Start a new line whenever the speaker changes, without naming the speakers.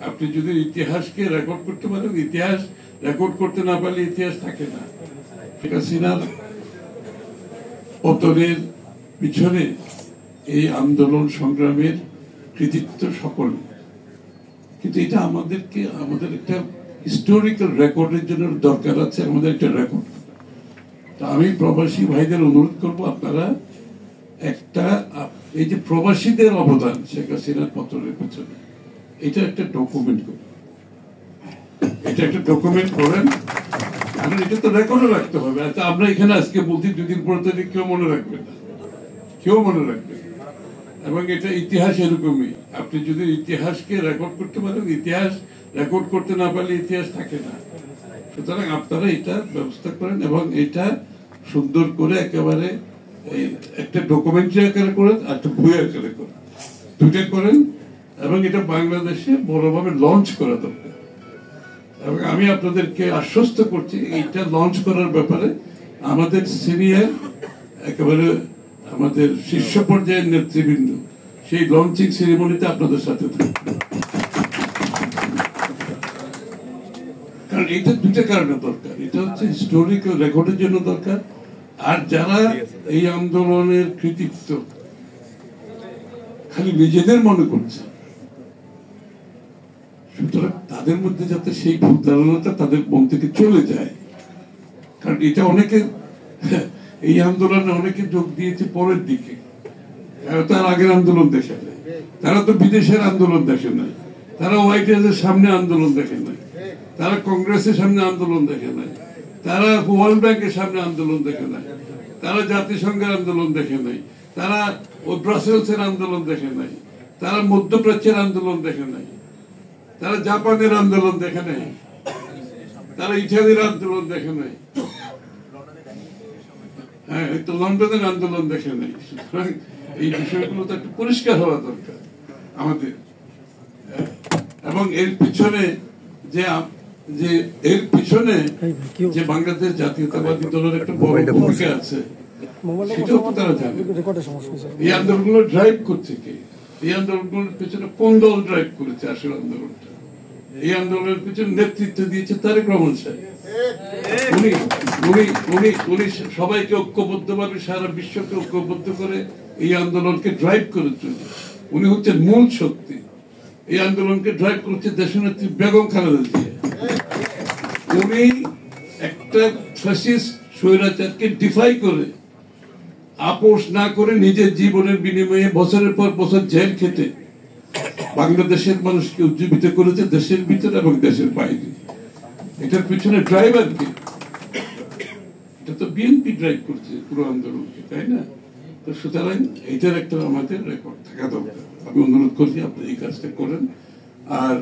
আপনি যদি ইতিহাসকে রেকর্ড করতে পারেন, ইতিহাস রেকর্ড করতে না পারলে ইতিহাস থাকে না। শেখ হাসিনার পতনের পিছনে এই আন্দোলন সংগ্রামের কৃতিত্ব সকল, কিন্তু এটা আমাদের একটা হিস্টোরিক্যাল রেকর্ডের জন্য দরকার আছে, আমাদের একটা রেকর্ড। তা আমি প্রবাসী ভাইদের অনুরোধ করব, আপনারা একটা এই যে প্রবাসীদের অবদান শেখ হাসিনার পতনের পিছনে, এটা একটা ডকুমেন্ট করুন, এটা একটা ডকুমেন্ট করেন, কারণ এটা তো রেকর্ডে রাখতে হবে। আচ্ছা, আমরা এখানে আজকে বলছি, দুদিন পরে তো কেউ মনে রাখবে না, কেউ মনে রাখবে। এবং এটা ইতিহাস এরকমই, আপনি যদি ইতিহাসকে রেকর্ড করতে পারেন, ইতিহাস রেকর্ড করতে না পারলে ইতিহাস থাকে না। সুতরাং আপনারা এটা ব্যবস্থা করেন এবং এটা সুন্দর করে একেবারে একটা ডকুমেন্টারি আকারে করেন, একটা বই আকারে করেন, দুইটা করেন। এবং এটা বাংলাদেশে বড়ভাবে লঞ্চ করা দরকার। এবং আমি আপনাদেরকে আশ্বস্ত করছি, এইটা লঞ্চ করার ব্যাপারে আমাদের সিনিয়র একেবারে আমাদের শীর্ষ পর্যায়ের নেতৃবৃন্দ সেই লঞ্চিং সেরিমনিতে আপনাদের সাথে থাকবে। কারণ এটা দুইটা কারণে দরকার, এটা হচ্ছে হিস্টোরিক্যাল রেকর্ডের জন্য দরকার, আর যারা এই আন্দোলনের কৃতিত্ব খালি নিজেদের মনে করছে, সুতরাং তাদের মধ্যে যাতে সেই ভুল ধারণাটা তাদের মন থেকে চলে যায়। কারণ এটা অনেকে এই আন্দোলনে অনেকে যোগ দিয়েছে পরের দিকে, তার আগের আন্দোলন দেখে নাই, তারা তো বিদেশের আন্দোলন দেখে নাই, তারা হোয়াইট হাউসের সামনে আন্দোলন দেখে নাই, তারা কংগ্রেসের সামনে আন্দোলন দেখে নাই, তারা ওয়ার্ল্ড ব্যাংকের সামনে আন্দোলন দেখে নাই, তারা জাতিসংঘের আন্দোলন দেখে নাই, তারা ওই ব্রাসেলসের আন্দোলন দেখে নাই, তারা মধ্যপ্রাচ্যের আন্দোলন দেখে নাই, তারা জাপানের আন্দোলন দেখে নাই, তারা ইটালির আন্দোলন দেখে নাই, হ্যাঁ, তো লন্ডনের আন্দোলন দেখে নাই। সুতরাং এই বিষয়গুলো তো একটু পরিষ্কার হওয়া দরকার আমাদের। এবং এর পিছনে যে বাংলাদেশ জাতীয়তাবাদী দলের একটা বড় ভূমিকা আছে, সেটাও তো তারা জানে। এই আন্দোলনগুলো ড্রাইভ করছে কে? এই আন্দোলনগুলোর পিছনে কোন দল ড্রাইভ করেছে আসল আন্দোলনটা? এই আন্দোলনের পিছনে নেতৃত্ব দিয়েছে তারেক রহমান সাহেব। উনি সবাইকে ঐক্যবদ্ধভাবে, সারা বিশ্বকে ঐক্যবদ্ধ করে এই আন্দোলনকে ড্রাইভ করে চলে। উনি হচ্ছেন মূল শক্তি। এই আন্দোলনকে ড্রাইভ করছে দেশনেত্রী বেগম খালেদা জিয়া। উনি একটা ফ্যাসিস্ট স্বৈরাচারকে ডিফাই করে, আপোষ না করে, নিজের জীবনের বিনিময়ে বছরের পর বছর জেল খেটে বাংলাদেশের মানুষকে উজ্জীবিত করেছে, দেশের ভিতরে এবং দেশের বাইরে। এটার পিছনে ড্রাইভার কে? এটা তো বিএনপি ড্রাইভ করছে পুরো আন্দোলনকে, তাই না? তো সুতরাং এটার একটা আমাদের রেকর্ড থাকা দরকার। আমি অনুরোধ করছি আপনি এই কাজটা করেন। আর